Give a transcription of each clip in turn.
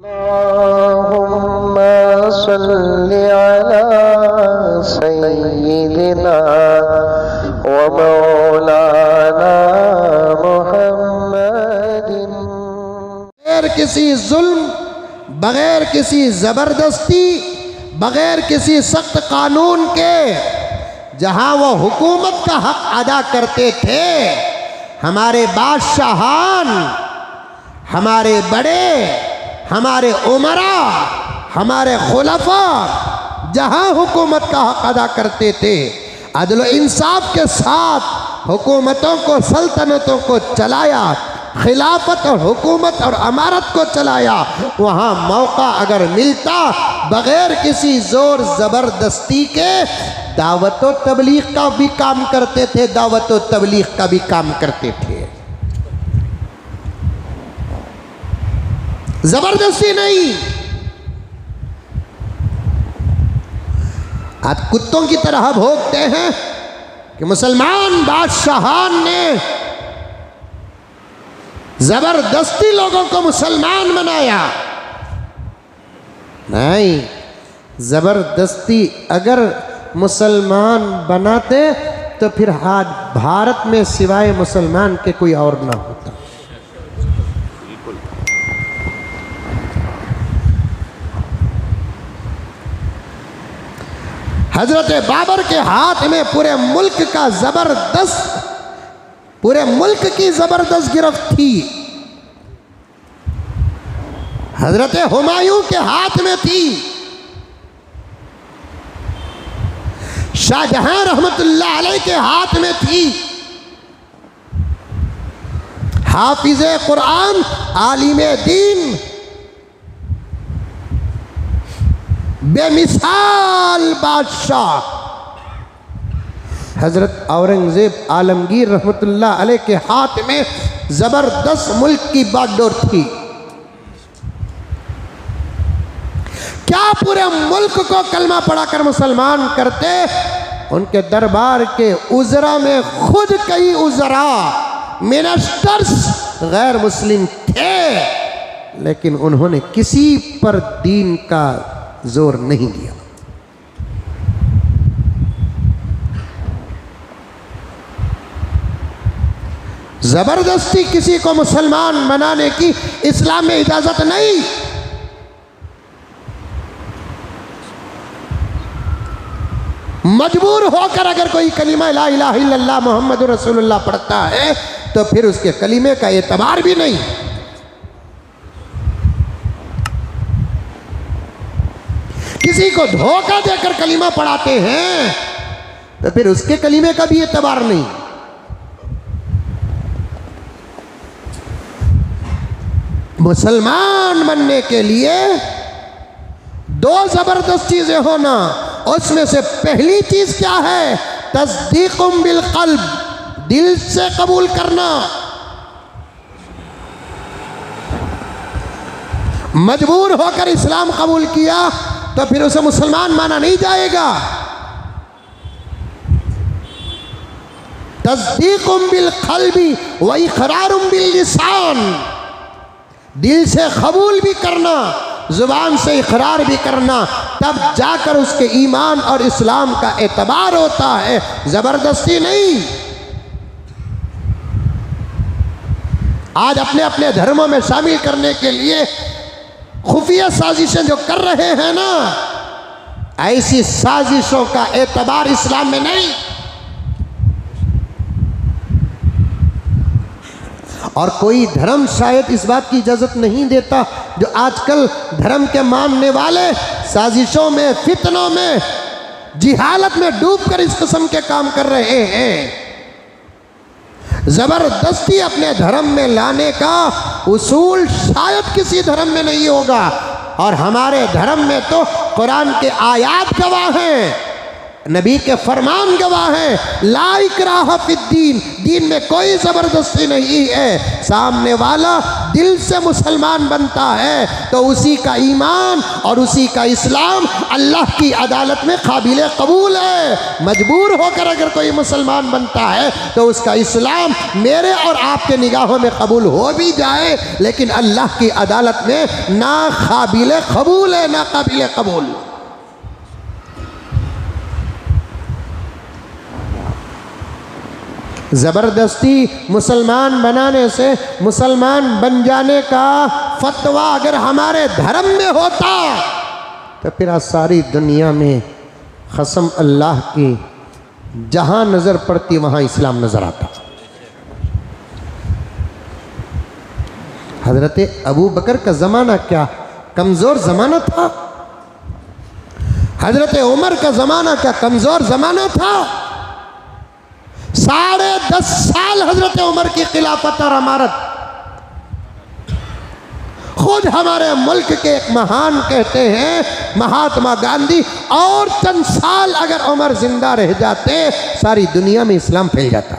अल्लाहुम्मा सल्लि अला सय्यिदिना व मौलाना मुहम्मदिन। बगैर किसी जुल्म, बगैर किसी ज़बरदस्ती, बगैर किसी सख्त कानून के जहाँ वो हुकूमत का हक अदा करते थे, हमारे बादशाहान, हमारे बड़े, हमारे उमरा, हमारे खुलफा जहाँ हुकूमत का हक अदा करते थे, अदल इंसाफ के साथ हुकूमतों को, सल्तनतों को चलाया, खिलाफत और हुकूमत और अमारत को चलाया, वहाँ मौका अगर मिलता बग़ैर किसी ज़ोर ज़बरदस्ती के दावत व तबलीग का भी काम करते थे, दावत व तबलीग का भी काम करते थे। ज़बरदस्ती नहीं। आज कुत्तों की तरह भोगते हैं कि मुसलमान बादशाहान ने जबरदस्ती लोगों को मुसलमान बनाया। नहीं, जबरदस्ती अगर मुसलमान बनाते तो फिर आज भारत में सिवाय मुसलमान के कोई और ना होता। हजरत बाबर के हाथ में पूरे मुल्क का जबरदस्त, पूरे मुल्क की जबरदस्त गिरफ्त थी। हजरत हुमायूं के हाथ में थी। शाहजहां रहमतुल्लाह अलैह के हाथ में थी। हाफिज़े कुरान, आलिमे दीन, बेमिसाल बादशाह हजरत औरंगजेब आलमगीर रहमतुल्लाह अलैह के हाथ में जबरदस्त मुल्क की बागडोर थी। क्या पूरे मुल्क को कलमा पढ़ाकर मुसलमान करते? उनके दरबार के उज़रा में खुद कई उज़रा, मिनिस्टर्स गैर मुस्लिम थे, लेकिन उन्होंने किसी पर दीन का जोर नहीं दिया। जबरदस्ती किसी को मुसलमान बनाने की इस्लाम में इजाजत नहीं। मजबूर होकर अगर कोई कलीमा ला इलाहा इल्लल्लाह मुहम्मदुर रसूलुल्लाह पढ़ता है तो फिर उसके कलीमे का एतबार भी नहीं। किसी को धोखा देकर कलीमा पढ़ाते हैं तो फिर उसके कलीमे का भी एतबार नहीं। मुसलमान बनने के लिए दो जबरदस्त चीजें होना। उसमें से पहली चीज क्या है? तस्दीकुम बिल क़ल्ब, दिल से कबूल करना। मजबूर होकर इस्लाम कबूल किया तो फिर उसे मुसलमान माना नहीं जाएगा। तस्दीकुम बिल क़ल्बी व इक़रारुम बिल लिसान, दिल से कबूल भी करना, जुबान से इकरार भी करना, तब जाकर उसके ईमान और इस्लाम का एतबार होता है, जबरदस्ती नहीं। आज अपने अपने धर्मों में शामिल करने के लिए खुफिया साजिशें जो कर रहे हैं ना, ऐसी साजिशों का एतबार इस्लाम में नहीं। और कोई धर्म शायद इस बात की इजाज़त नहीं देता जो आजकल धर्म के मानने वाले साजिशों में, फितनों में, जिहालत में डूबकर इस किस्म के काम कर रहे हैं। ज़बरदस्ती अपने धर्म में लाने का उसूल शायद किसी धर्म में नहीं होगा। और हमारे धर्म में तो कुरान के आयात गवाह हैं। नबी के फरमान गवाह हैं, ला इकराह फिद्दीन, दीन में कोई ज़बरदस्ती नहीं है। सामने वाला दिल से मुसलमान बनता है तो उसी का ईमान और उसी का इस्लाम अल्लाह की अदालत में काबिल कबूल है। मजबूर होकर अगर कोई मुसलमान बनता है तो उसका इस्लाम मेरे और आपके निगाहों में कबूल हो भी जाए, लेकिन अल्लाह की अदालत में ना काबिल कबूल है, ना काबिल कबूल। ज़बरदस्ती मुसलमान बनाने से मुसलमान बन जाने का फतवा अगर हमारे धर्म में होता तो फिर आज सारी दुनिया में कसम अल्लाह की जहाँ नज़र पड़ती वहाँ इस्लाम नज़र आता। हज़रत अबू बकर का ज़माना क्या कमज़ोर ज़माना था, हज़रत उमर का ज़माना क्या कमज़ोर ज़माना था। 10.5 साल हजरत उमर की खिलाफत और अमारत। खुद हमारे मुल्क के एक महान कहते हैं महात्मा गांधी, और चंद साल अगर उमर जिंदा रह जाते सारी दुनिया में इस्लाम फैल जाता।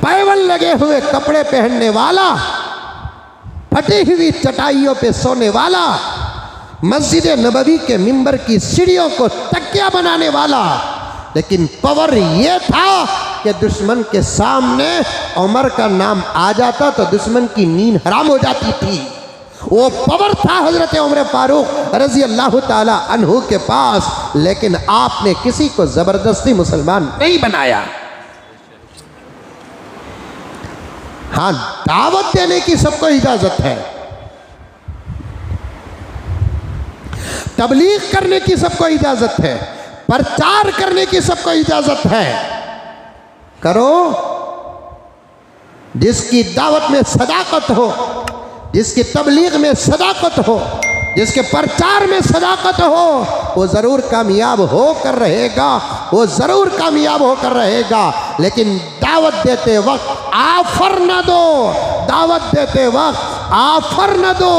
पैबंद लगे हुए कपड़े पहनने वाला, फटी हुई चटाइयों पे सोने वाला, मस्जिद नबवी के मिंबर की सीढ़ियों को तकिया बनाने वाला, लेकिन पावर ये था कि दुश्मन के सामने उमर का नाम आ जाता तो दुश्मन की नींद हराम हो जाती थी। वो पावर था हजरत उमर फारूक रजी अल्लाह ताला अन्हु के पास, लेकिन आपने किसी को जबरदस्ती मुसलमान नहीं बनाया। हाँ, दावत देने की सबको इजाजत है, तबलीग करने की सबको इजाजत है, प्रचार करने की सबको इजाजत है। करो, जिसकी दावत में सदाकत हो, जिसकी तबलीग में सदाकत हो, जिसके प्रचार में सदाकत हो, वो ज़रूर कामयाब होकर रहेगा, वो ज़रूर कामयाब होकर रहेगा। लेकिन दावत देते वक्त आफर न दो, दावत देते वक्त आफर न दो,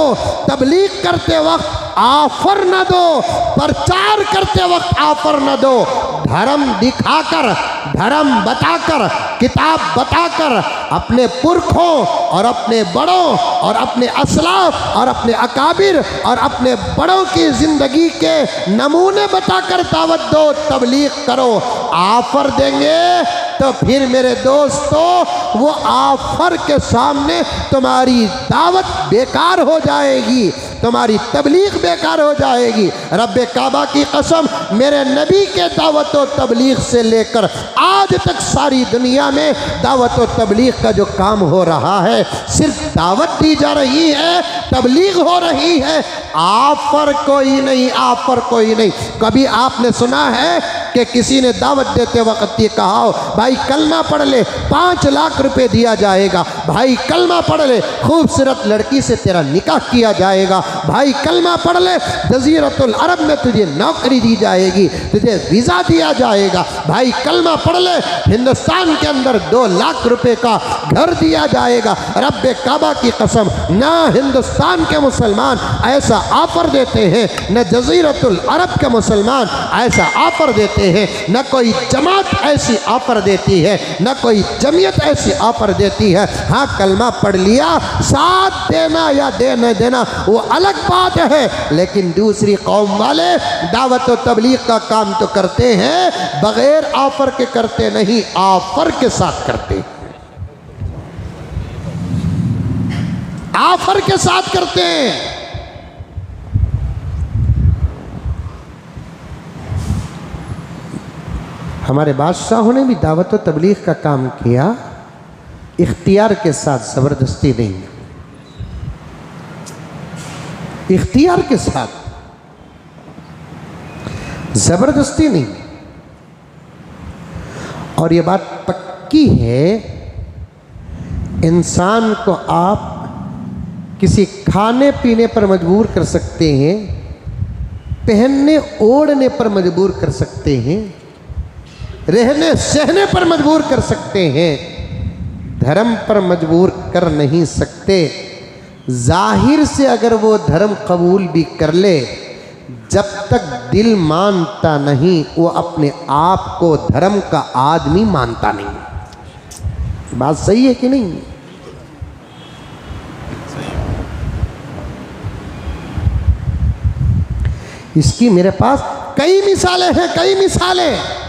तबलीग करते वक्त आफर न दो, प्रचार करते वक्त आफर न दो। धर्म दिखाकर, धर्म बताकर, किताब बताकर अपने पुरखों और अपने बड़ों और अपने असलाफ और अपने अकाबिर और अपने बड़ों की ज़िंदगी के नमूने बताकर दावत दो, तबलीग करो। आफर देंगे तो फिर मेरे दोस्तों वो आफर के सामने तुम्हारी दावत बेकार हो जाएगी, तुम्हारी तबलीग बेकार हो जाएगी। रब्बे काबा की कसम, मेरे नबी के दावत व तबलीग से लेकर आज तक सारी दुनिया में दावत व तबलीग का जो काम हो रहा है, सिर्फ दावत दी जा रही है, तबलीग हो रही है, आफर कोई नहीं, आफर कोई नहीं। कभी आपने सुना है कि किसी ने दावत देते वक्त ये कहा हो, भाई कलमा पढ़ ले 5 लाख रुपए दिया जाएगा, भाई कलमा पढ़ ले खूबसूरत लड़की से तेरा निकाह किया जाएगा, भाई कलमा पढ़ ले जजीरतुल अरब में तुझे नौकरी दी जाएगी, तुझे वीज़ा दिया जाएगा, भाई कलमा पढ़ ले हिंदुस्तान के अंदर 2 लाख रुपए का घर दिया जाएगा। रब्बे काबा की कसम, ना हिंदुस्तान के मुसलमान ऐसा ऑफर देते हैं, न जजीरतुल अरब के मुसलमान ऐसा ऑफर देते हैं, न कोई जमात ऐसी ऑफर देती है, न कोई जमीयत ऐसी ऑफर देती है। हाँ, कलमा पढ़ लिया, साथ देना या देना देना वो अलग बात है, लेकिन दूसरी कौम वाले दावत व तबलीग का काम तो करते हैं, बगैर ऑफर के करते नहीं, ऑफर के साथ करते, ऑफर के साथ करते हैं। हमारे बादशाहों ने भी दावत व तबलीग का काम किया, इख्तियार के साथ, ज़बरदस्ती नहीं, इख्तियार के साथ, ज़बरदस्ती नहीं। और ये बात पक्की है, इंसान को आप किसी खाने पीने पर मजबूर कर सकते हैं, पहनने ओढ़ने पर मजबूर कर सकते हैं, रहने सहने पर मजबूर कर सकते हैं, धर्म पर मजबूर कर नहीं सकते। जाहिर से अगर वो धर्म कबूल भी कर ले, जब तक दिल मानता नहीं वो अपने आप को धर्म का आदमी मानता नहीं। बात सही है कि नहीं? इसकी मेरे पास कई मिसालें हैं, कई मिसालें।